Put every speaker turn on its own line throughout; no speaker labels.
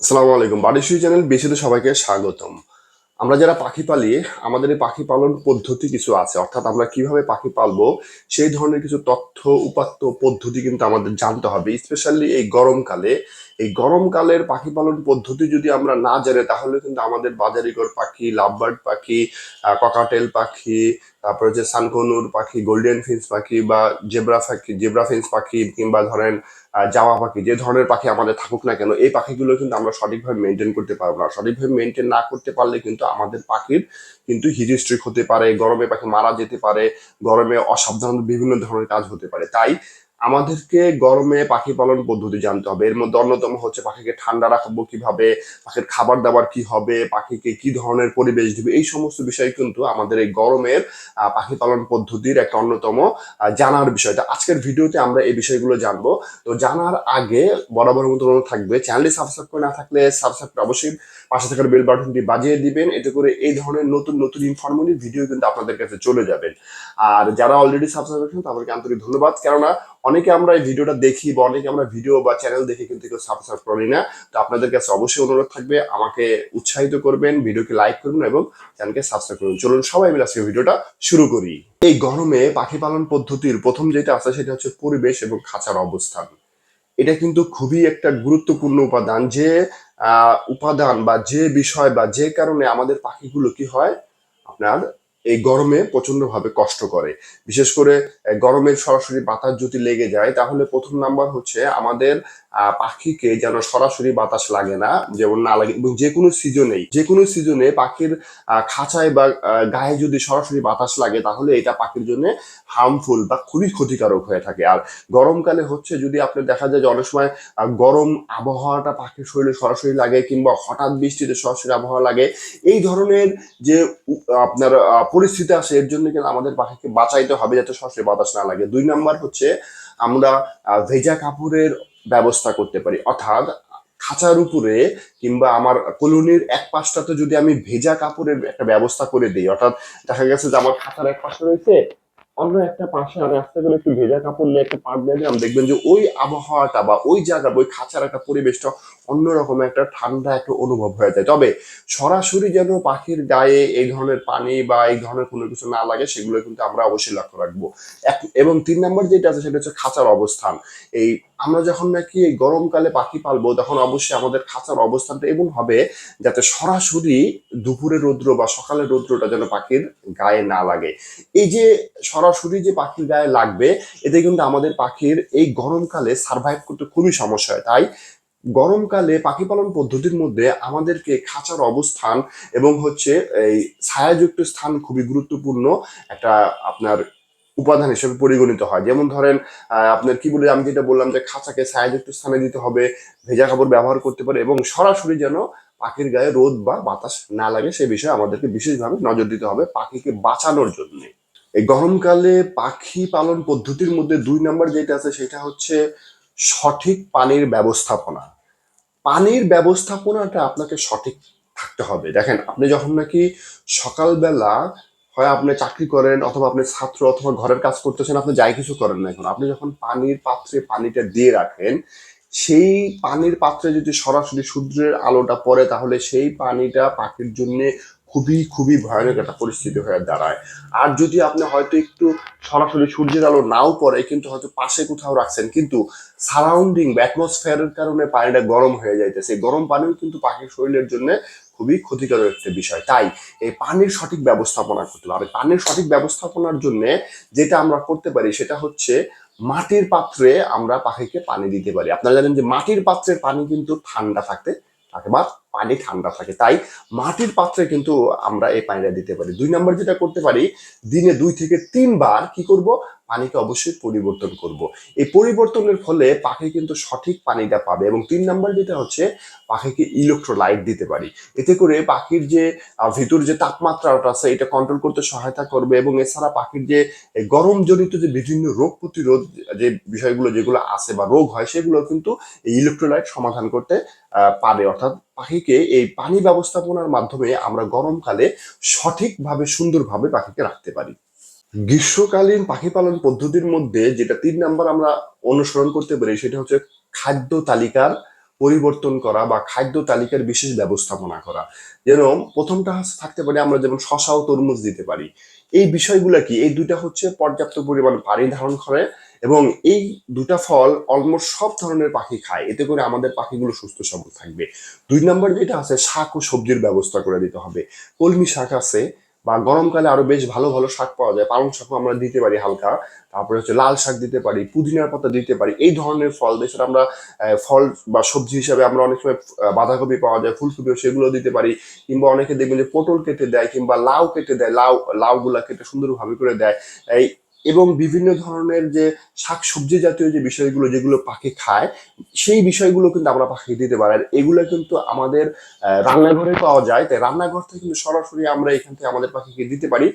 আসসালামু আলাইকুম। বাড়িসুই চ্যানেল বেশিতে সবাইকে স্বাগতম। আমরা যারা পাখি পালি, আমাদের এই পাখি পালন পদ্ধতি কিছু আছে, অর্থাৎ আমরা কিভাবে পাখি পালবো সেই ধরনের কিছু তথ্য, উপাত্ত, পদ্ধতি কিন্তু আমাদের জানতে হবে। স্পেশালি এই গরমকালে, এই গরমকালের পাখি পালন পদ্ধতি যদি আমরা না জানি, তাহলে কিন্তু আমাদের বাজারিকর পাখি, লাভবার্ড পাখি, ককাটেল পাখি, তারপরে যে সানকনুর পাখি, গোল্ডেন ফিন্স পাখি বা জেব্রা ফিন্স পাখি, কিংবা ধরেন জামা পাখি, যে ধরনের পাখি আমাদের থাকুক না কেন, এই পাখিগুলো কিন্তু আমরা সঠিকভাবে মেনটেন করতে পারবো না। সঠিকভাবে মেনটেন না করতে পারলে কিন্তু আমাদের পাখির কিন্তু হিট স্ট্রোক হতে পারে, গরমে পাখি মারা যেতে পারে, গরমে অসাবধানত বিভিন্ন ধরনের কাজ হতে পারে। তাই আমাদেরকে গরমে পাখি পালন পদ্ধতি জানতে হবে। এর মধ্যে অন্যতম হচ্ছে পাখিকে ঠান্ডা রাখবো কিভাবে, পাখির খাবার দাবার কি হবে, পাখিকে কি ধরনের পরিবেশ দিবে, এই সমস্ত বিষয় কিন্তু আমাদের এই গরমের পাখি পালন পদ্ধতির একটা অন্যতম জানার বিষয়টা। আজকের ভিডিওতে আমরা এই বিষয়গুলো জানবো। তো জানার আগে বরাবর মতো অনুরোধ থাকবে, চ্যানেলটি সাবস্ক্রাইব করে না থাকলে সাবস্ক্রাইব করে অবশ্যই পাশে থাকার বেল বাটনটি বাজিয়ে দিবেন। এতে করে এই ধরনের নতুন নতুন ইনফরমেটিভ ভিডিও কিন্তু আপনাদের কাছে চলে যাবেন। আর যারা অলরেডি সাবস্ক্রাইব করেছেন তাদেরকে আন্তরিক ধন্যবাদ, কেননা অনেকে আমরা এই ভিডিওটা দেখি বা অনেকে আমরা ভিডিও বা চ্যানেল দেখে কিন্তু কেউ সাবস্ক্রাইব করি না। তো আপনাদের কাছে অবশ্যই অনুরোধ থাকবে, আমাকে উৎসাহিত করবেন, ভিডিওকে লাইক করবেন এবং চ্যানেলকে সাবস্ক্রাইব করুন। চলুন সবাই মিলে আজকে ভিডিওটা শুরু করি। এই গরমে পাখি পালন পদ্ধতির প্রথম যেটা আছে সেটা হচ্ছে পরিবেশ এবং খাঁচার অবস্থান। এটা কিন্তু খুবই একটা গুরুত্বপূর্ণ উপাদান, যে উপাদান বা যে বিষয় বা যে কারণে আমাদের পাখিগুলো কি হয়, আপনার এই গরমে প্রচন্ড ভাবে কষ্ট করে। বিশেষ করে গরমের সরাসরি বাতাস যদি লেগে যায়, তাহলে প্রথম নাম্বার হচ্ছে আমাদের পাখিকে যেন সরাসরি বাতাস লাগে না, যেমন না লাগে। এবং যে কোনো সিজনে পাখির খাঁচায় বা গায়ে যদি সরাসরি বাতাস লাগে, তাহলে এটা পাখির জন্য হার্মফুল বা খুবই ক্ষতিকারক হয়ে থাকে। আর গরমকালে হচ্ছে, যদি আপনি দেখা যায় যে অনেক সময় গরম আবহাওয়াটা পাখির শরীরে সরাসরি লাগে, কিংবা হঠাৎ বৃষ্টিতে সরাসরি আবহাওয়া লাগে, এই ধরনের যে আপনার পরিস্থিতি আসে, এর জন্য কিন্তু আমাদের পাখিকে বাঁচাইতে হবে যাতে সরাসরি বাতাস না লাগে। দুই নাম্বার হচ্ছে আমরা ভেজা কাপড়ের ব্যবস্থা করতে পারি, অর্থাৎ খাঁচার উপরে কিংবা আমার কলোনির এক পাশটাতে যদি আমি ভেজা কাপড়ের একটা ব্যবস্থা করে দিই, অর্থাৎ দেখা গেছে যে আমার খাঁচার এক পাশে রয়েছে, অন্য একটা পাশে আমি আস্তে করে একটু ভেজা কাপড় নিয়ে একটা পাট দিয়ে দিলাম, দেখবেন যে ওই আবহাওয়াটা বা ওই জায়গার ওই খাঁচার একটা পরিবেশটা অন্যরকম একটা ঠান্ডা একটা অনুভব হয়ে যায়। তবে সরাসরি যেন পাখির গায়ে এই ধরনের পানি বা এই ধরনের কোনো কিছু না লাগে, সেগুলো কিন্তু আমরা অবশ্যই লক্ষ্য রাখবো। এবং তিন নম্বর যেটা আছে সেটা হচ্ছে খাঁচার অবস্থান। এই আমরা যখন নাকি এই গরমকালে পাখি পালবো, তখন অবশ্যই আমাদের খাঁচার অবস্থানটা এমন হবে যাতে সরাসরি দুপুরের রৌদ্র বা সকালের রৌদ্রটা যেন পাখির গায়ে না লাগে। এই যে সরাসরি যে পাখির গায়ে লাগবে, এতে কিন্তু আমাদের পাখির এই গরমকালে সার্ভাইভ করতে খুবই সমস্যা হয়। তাই গরমকালে পাখি পালন পদ্ধতির মধ্যে আমাদেরকে খাঁচার অবস্থান এবং হচ্ছে এই ছায়াযুক্ত স্থান খুবই গুরুত্বপূর্ণ একটা আপনার উপাদান হিসেবে পরিগণিত হয়। যেমন ধরেন আপনার কি বলে, আমি যেটা বললাম যে খাঁচাকে ছায়াযুক্ত স্থানে দিতে হবে, ভেজা কাপড় ব্যবহার করতে পারে, এবং সরাসরি যেন পাখির গায়ে রোদ বা বাতাস না লাগে সে বিষয়ে আমাদেরকে বিশেষভাবে নজর দিতে হবে পাখিকে বাঁচানোর জন্য। এই গরমকালে পাখি পালন পদ্ধতির মধ্যে দুই নাম্বার যেটা আছে সেটা হচ্ছে সঠিক পানির ব্যবস্থাপনা। পানির ব্যবস্থাপনাটা আপনাকে সঠিক থাকতে হবে। দেখেন, আপনি যখন নাকি সকালবেলা, হয় আপনি চাকরি করেন অথবা আপনি ছাত্র অথবা ঘরের কাজ করতেছেন, আপনি যাই কিছু করেন না এখন, আপনি যখন পানির পাত্রে পানিটা দিয়ে রাখেন, সেই পানির পাত্রে যদি সরাসরি সূর্যের আলোটা পড়ে, তাহলে সেই পানিটা পাখির জন্য খুবই খুবই ভয়ানক একটা পরিস্থিতি হয়ে দাঁড়ায়। আর যদি আপনি হয়তো একটু সরাসরি সূর্যের আলো নাও পড়ে, কিন্তু হয়তো পাশে কোথাও রাখছেন, কিন্তু সারাউন্ডিং বা অ্যাটমসফিয়ারের কারণে পানিটা গরম হয়ে যাইতেছে, গরম পানিও কিন্তু পাখির শরীরের জন্য খুবই ক্ষতিকারক একটা বিষয়। তাই এই পানির সঠিক ব্যবস্থাপনা করতে হবে। পানির সঠিক ব্যবস্থাপনার জন্য যেটা আমরা করতে পারি সেটা হচ্ছে মাটির পাত্রে আমরা পাখিকে পানি দিতে পারি। আপনারা জানেন যে মাটির পাত্রের পানি কিন্তু ঠান্ডা থাকতে থাকে বা পানি ঠান্ডা থাকে, তাই মাটির পাত্রে কিন্তু আমরা এই পানিটা দিতে পারি। দুই নম্বর যেটা করতে পারি, দিনে 2 থেকে 3 বার কি করব, পানিকে অবশ্যই পরিবর্তন করব। এই পরিবর্তনের ফলে পাখি কিন্তু সঠিক পানিটা পাবে। এবং 3 নম্বর যেটা হচ্ছে, পাখিকে ইলেকট্রোলাইট দিতে পারি। এতে করে পাখির যে ভিতর যে তাপমাত্রাটা আছে এটা কন্ট্রোল করতে সহায়তা করবে। এবং এছাড়া পাখির যে গরম জনিত যে বিভিন্ন রোগ প্রতিরোধ যে বিষয়গুলো যেগুলো আছে বা রোগ হয়, সেগুলো কিন্তু এই ইলেকট্রোলাইট সমাধান করতে পারে। অর্থাৎ পাখিকে এই পানি ব্যবস্থাপনার মাধ্যমে আমরা গরমকালে সঠিকভাবে সুন্দরভাবে পাখিকে রাখতে পারি। গ্রীষ্মকালীন পাখি পালন পদ্ধতির মধ্যে যেটা 3 নাম্বার আমরা অনুসরণ করতে পারি সেটা হচ্ছে খাদ্য তালিকার পরিবর্তন করা বা খাদ্য তালিকার বিশেষ ব্যবস্থাপনা করা। যেন প্রথমটা থাকতে পারে আমরা যেমন শশা ও তরমুজ দিতে পারি। এই বিষয়গুলো কি, এই দুইটা হচ্ছে পর্যাপ্ত পরিমাণ পানি ধারণ করে এবং এই দুটা ফল অলমোস্ট সব ধরনের পাখি খায়, এতে করে আমাদের পাখিগুলো সুস্থ সবল থাকবে। 2 নম্বর যেটা আছে, শাক ও সবজির ব্যবস্থা করে দিতে হবে। কলমি শাক আছে, বা গরমকালে আরো বেশ ভালো ভালো শাক পাওয়া যায়, পালং শাকও আমরা দিতে পারি হালকা। তারপরে হচ্ছে লাল শাক দিতে পারি, পুদিনার পাতা দিতে পারি, এই ধরনের ফল। এছাড়া আমরা ফল বা সবজি হিসাবে আমরা অনেক সময় বাঁধাকপি পাওয়া যায়, ফুলকপিও, সেগুলো দিতে পারি। কিংবা অনেকে দেখবেন যে পটল কেটে দেয় কিংবা লাউ কেটে দেয়, লাউ গুলা কেটে সুন্দরভাবে করে দেয়। এই এবং বিভিন্ন ধরনের যে শাক সবজি জাতীয় যে বিষয়গুলো যেগুলো পাখি খায়, সেই বিষয়গুলো কিন্তু আমরা পাখিকে দিতে পারি। আর এগুলো কিন্তু আমাদের রান্নাঘরে পাওয়া যায়, তাই রান্নাঘর থেকে কিন্তু সরাসরি আমরা এখান থেকে আমাদের পাখিকে দিতে পারি।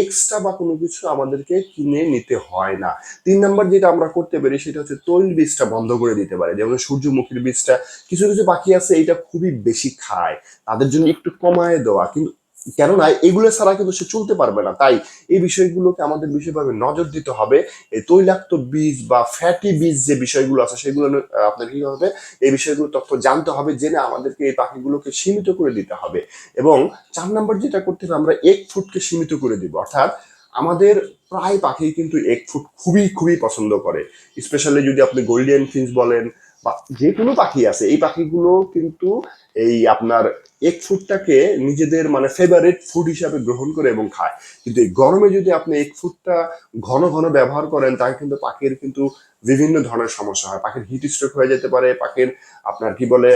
এক্সট্রা বা কোনো কিছু আমাদেরকে কিনে নিতে হয় না। 3 নম্বর যেটা আমরা করতে পারি সেটা হচ্ছে তৈল বীজটা বন্ধ করে দিতে পারে, যেমন সূর্যমুখীর বীজটা। কিছু কিছু পাখি আছে এটা খুবই বেশি খায়, তাদের জন্য একটু কমায় দেওয়া, কিন্তু কেননা এগুলো ছাড়া কিন্তু সে চলতে পারবে না। তাই এই বিষয়গুলোকে আমাদের বিশেষভাবে নজর দিতে হবে। এই তৈলাক্ত বীজ বা ফ্যাটি বীজ যে বিষয়গুলো আছে সেগুলো আপনার কি হবে, এই বিষয়গুলো তথ্য জানতে হবে, জেনে আমাদেরকে এই পাখিগুলোকে সীমিত করে দিতে হবে। এবং 4 নম্বর যেটা করতে হবে, আমরা এগ ফুডকে সীমিত করে দিব। অর্থাৎ আমাদের প্রায় পাখি কিন্তু এগ ফুড খুবই খুবই পছন্দ করে। স্পেশালি যদি আপনি গোল্ডেন ফিঞ্চ বলেন বা যে কোনো পাখি আছে, এই পাখিগুলো কিন্তু এই আপনার এগ ফুডটাকে নিজেদের মানে ফেভারিট ফুড হিসাবে গ্রহণ করে এবং খায়। কিন্তু এই গরমে যদি আপনি এগ ফুডটা ঘন ঘন ব্যবহার করেন, তাহলে কিন্তু পাখির কিন্তু বিভিন্ন ধরনের সমস্যা হয়। পাখির হিট স্ট্রোক হয়ে যেতে পারে, পাখির আপনার কি বলে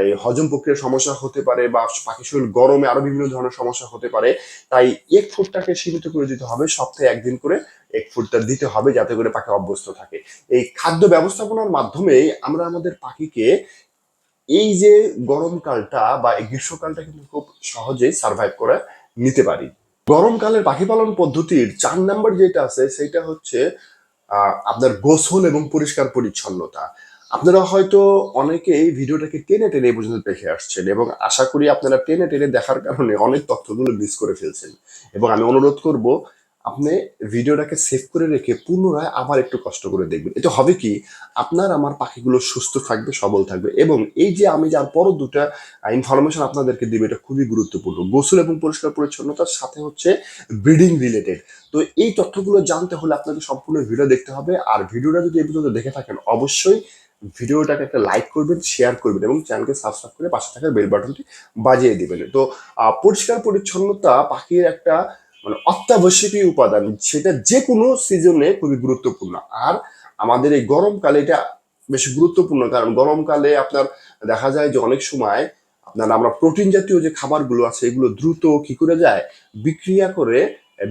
এই হজম প্রক্রিয়ার সমস্যা হতে পারে, বা পাখির শরীর গরমে আরো বিভিন্ন ধরনের সমস্যা হতে পারে। তাই এগ ফুডটাকে সীমিত করে দিতে হবে, সপ্তাহে একদিন করে এগ ফুডটা দিতে হবে, যাতে করে পাখি অভ্যস্ত থাকে। এই খাদ্য ব্যবস্থাপনার মাধ্যমে আমরা আমাদের পাখিকে এই যে গরমকালটা বা এই গ্রীষ্মকালটা কিন্তু খুব সহজেই সার্ভাইভ করে নিতে পারি। গরমকালের পাখি পালন পদ্ধতির 4 নম্বর যেটা আছে সেটা হচ্ছে আপনার গোসল এবং পরিষ্কার পরিচ্ছন্নতা। আপনারা হয়তো অনেকেই ভিডিওটাকে টেনে টেনে এই পর্যন্ত দেখে আসছেন, এবং আশা করি আপনারা টেনে টেনে দেখার কারণে অনেক তথ্যগুলো মিস করে ফেলছেন। এবং আমি অনুরোধ করব, আপনি ভিডিওটাকে সেভ করে রেখে পুনরায় আবার একটু কষ্ট করে দেখবেন। এতে হবে কি, আপনার আমার পাখিগুলো সুস্থ থাকবে, সবল থাকবে। এবং এই যে আমি যার পরও দুটা ইনফরমেশন আপনাদেরকে দিব, এটা খুবই গুরুত্বপূর্ণ। গোসল এবং পরিষ্কার পরিচ্ছন্নতার সাথে হচ্ছে ব্রিডিং রিলেটেড। তো এই তথ্যগুলো জানতে হলে আপনাকে সম্পূর্ণ ভিডিও দেখতে হবে। আর ভিডিওটা যদি এই পর্যন্ত দেখে থাকেন, অবশ্যই ভিডিওটাকে একটা লাইক করবেন, শেয়ার করবেন এবং চ্যানেলকে সাবস্ক্রাইব করে পাশে থাকা বেল বাটনটি বাজিয়ে দিবেন। তো পরিষ্কার পরিচ্ছন্নতা পাখির একটা মানে অত্যাবশ্যকীয় উপাদান, সেটা যে কোনো সিজনে খুবই গুরুত্বপূর্ণ। আর আমাদের এই গরমকালে এটা বেশ গুরুত্বপূর্ণ, কারণ গরমকালে আপনার দেখা যায় যে অনেক সময় আপনার আমরা প্রোটিন জাতীয় যে খাবারগুলো আছে এগুলো দ্রুত কি করে যায়, বিক্রিয়া করে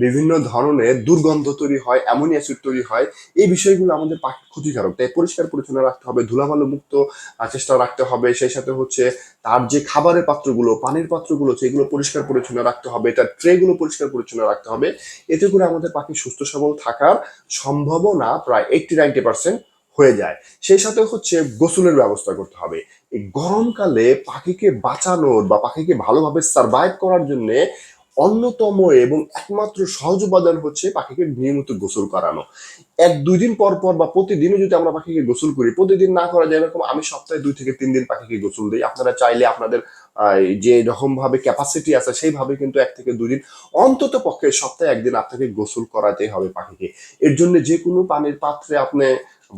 বিভিন্ন ধরনের দুর্গন্ধ তৈরি হয়, অ্যামোনিয়া অ্যাসিড তৈরি হয়। এই বিষয়গুলো আমাদের পাখির ক্ষতিকারক, তাই পরিষ্কার পরিচ্ছন্ন রাখতে হবে, ধুলাবালু মুক্ত চেষ্টা রাখতে হবে। সেই সাথে হচ্ছে তার যে খাবারের পাত্রগুলো, পানির পাত্রগুলো, সেগুলো পরিষ্কার পরিচ্ছন্ন রাখতে হবে, তার ট্রেগুলো পরিষ্কার পরিচ্ছন্ন রাখতে হবে। এতে করে আমাদের পাখি সুস্থ সবল থাকার সম্ভাবনা প্রায় 80-90% হয়ে যায়। সেই সাথে হচ্ছে গোসলের ব্যবস্থা করতে হবে। এই গরমকালে পাখিকে বাঁচানোর বা পাখিকে ভালোভাবে সার্ভাইভ করার জন্য অন্যতম এবং একমাত্র সহজ উপাদান হচ্ছে পাখিকে নিয়মিত গোসল করানো। 1-2 দিন পর পর বা প্রতিদিনও যদি আমরা পাখিকে গোসল করি, প্রতিদিন না করা যায় এরকম, আমি সপ্তাহে 2 থেকে 3 দিন পাখিকে গোসল দিই। আপনারা চাইলে আপনাদের যে রকম ভাবে ক্যাপাসিটি আছে সেইভাবে কিন্তু 1 থেকে 2 দিন অন্তত পক্ষে সপ্তাহে একদিন আপনাকে গোসল করাতেই হবে পাখিকে। এর জন্য যে কোনো পানির পাত্রে আপনি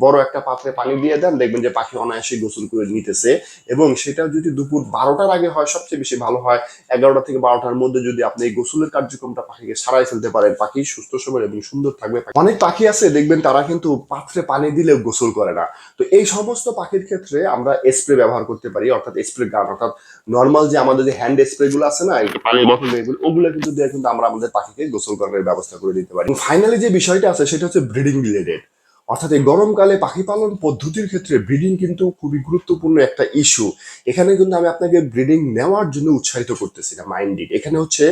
বড় একটা পাত্রে পানি দিয়ে দেন, দেখবেন যে পাখি অনায়াসে গোসল করে নিতেছে। এবং সেটা যদি দুপুর 12টার আগে হয় সবচেয়ে বেশি ভালো হয়। 11টা থেকে 12টার মধ্যে যদি আপনি এই গোসলের কার্যক্রমটা পাখিকে সারাই ফেলতে পারেন, পাখি সুস্থ সবল এবং সুন্দর থাকবে। অনেক পাখি আছে দেখবেন তারা কিন্তু পাত্রে পানি দিলেও গোসল করে না। তো এই সমস্ত পাখির ক্ষেত্রে আমরা স্প্রে ব্যবহার করতে পারি, অর্থাৎ স্প্রে গান, অর্থাৎ নর্মাল যে আমাদের যে হ্যান্ড স্প্রে গুলো আছে না, একটু পানির বোতল এগুলো, ওগুলো কিন্তু দিয়ে কিন্তু আমরা আমাদের পাখিকে গোসল করার ব্যবস্থা করে দিতে পারি। ফাইনালি যে বিষয়টা আছে সেটা হচ্ছে ব্রিডিং রিলেটেড। অর্থাৎ এই গরমকালে পাখি পালন পদ্ধতির ক্ষেত্রে ব্রিডিং কিন্তু খুবই গুরুত্বপূর্ণ একটা ইস্যু। এখানে কিন্তু আমি আপনাকে ব্রিডিং নেওয়ার জন্য উৎসাহিত করতেছি না, মাইন্ডেড। এখানে হচ্ছে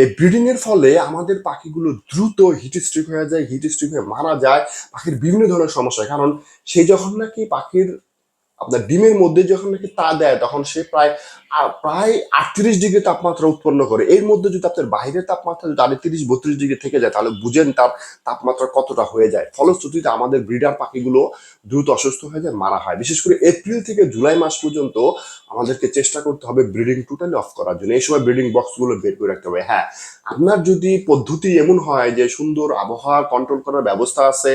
এই ব্রিডিং এর ফলে আমাদের পাখিগুলো দ্রুত হিট স্ট্রোক হয়ে যায়, হিট স্ট্রোক হয়ে মারা যায়, পাখির বিভিন্ন ধরনের সমস্যা হয়। কারণ সেই যখন নাকি পাখির আপনার ডিমের মধ্যে যখন নাকি তা দেয়, তখন সে প্রায় প্রায় 38 ডিগ্রি তাপমাত্রা উৎপন্ন করে। এর মধ্যে যদি আপনার বাইরের তাপমাত্রা যদি 38-32 ডিগ্রি থেকে যায়, তাহলে বুঝেন তার তাপমাত্রা কতটা হয়ে যায়। ফলশ্রুতিতে আমাদের ব্রিডার পাখিগুলো দ্রুত অসুস্থ হয়ে যায়, মারা হয়। বিশেষ করে এপ্রিল থেকে জুলাই মাস পর্যন্ত আমাদেরকে চেষ্টা করতে হবে ব্রিডিং টোটালি অফ করার জন্য। এই সময় ব্রিডিং বক্সগুলো বের করে রাখতে হবে। হ্যাঁ, আপনার যদি পদ্ধতি এমন হয় যে সুন্দর আবহাওয়া কন্ট্রোল করার ব্যবস্থা আছে,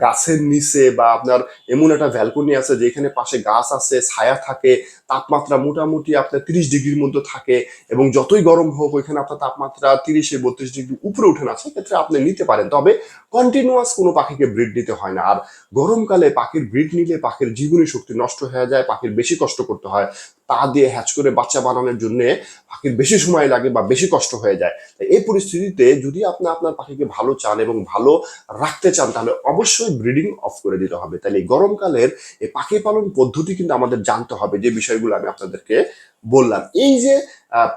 গাছের নিচে বা আপনার এমন একটা ভ্যালকনি আছে যেখানে পাশে গাছ আছে, ছায়া থাকে, তাপমাত্রা মোটামুটি আপনার 30 ডিগ্রির মধ্যে থাকে, এবং যতই গরম হোক ওইখানে আপনার তাপমাত্রা 30-32 ডিগ্রি উপরে উঠে না, সেক্ষেত্রে আপনি নিতে পারেন। তবে কন্টিনিউয়াস কোনো পাখিকে ব্রিড নিতে হয় না। আর গরমকালে পাখির ব্রিড নিলে পাখির জীবনী শক্তি নষ্ট হয়ে যায়, পাখির বেশি কষ্ট করতে হয়। তা দিয়ে হ্যাচ করে বাচ্চা বানানোর জন্য পাখির বেশি সময় লাগে বা বেশি কষ্ট হয়ে যায়। এই পরিস্থিতিতে যদি আপনি আপনার পাখিকে ভালো চান এবং ভালো রাখতে চান, তাহলে অবশ্যই ব্রিডিং অফ করে দিতে হবে। তাহলে এই গরমকালের এই পাখি পালন পদ্ধতি কিন্তু আমাদের জানতে হবে, যে বিষয়গুলো আমি আপনাদেরকে বললাম। এই যে আহ,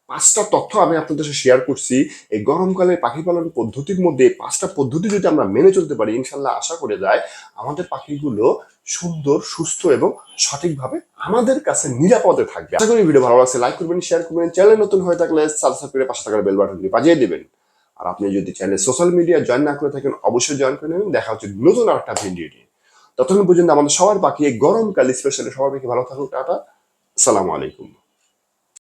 5টা তথ্য আমি আপনাদের সাথে শেয়ার করছি, এই গরমকালে পাখি পালন পদ্ধতির মধ্যে এই 5টা পদ্ধতি যদি আমরা মেনে চলতে পারি, ইনশাল্লাহ আশা করে যায় আমাদের পাখিগুলো সুন্দর, সুস্থ এবং সঠিকভাবে আমাদের কাছে নিরাপদে থাকবে। আশা করি ভিডিও ভালো লাগছে, লাইক করবেন, শেয়ার করবেন, চ্যানেল নতুন হয়ে থাকলে সাবস্ক্রাইব করে পাশে থাকার বেল বাটনটি বাজিয়ে দিবেন। আর আপনি যদি চ্যানেল সোশ্যাল মিডিয়া জয়েন না করে থাকেন, অবশ্যই জয়েন করে নেবেন। দেখা হচ্ছে নতুন আরেকটা ভিডিও নিয়ে। ততক্ষণ পর্যন্ত আমাদের সবার পাখি এই গরমকাল স্পেশালি সবার পাখি ভালো থাকুক। টাটা, আসসালামু আলাইকুম।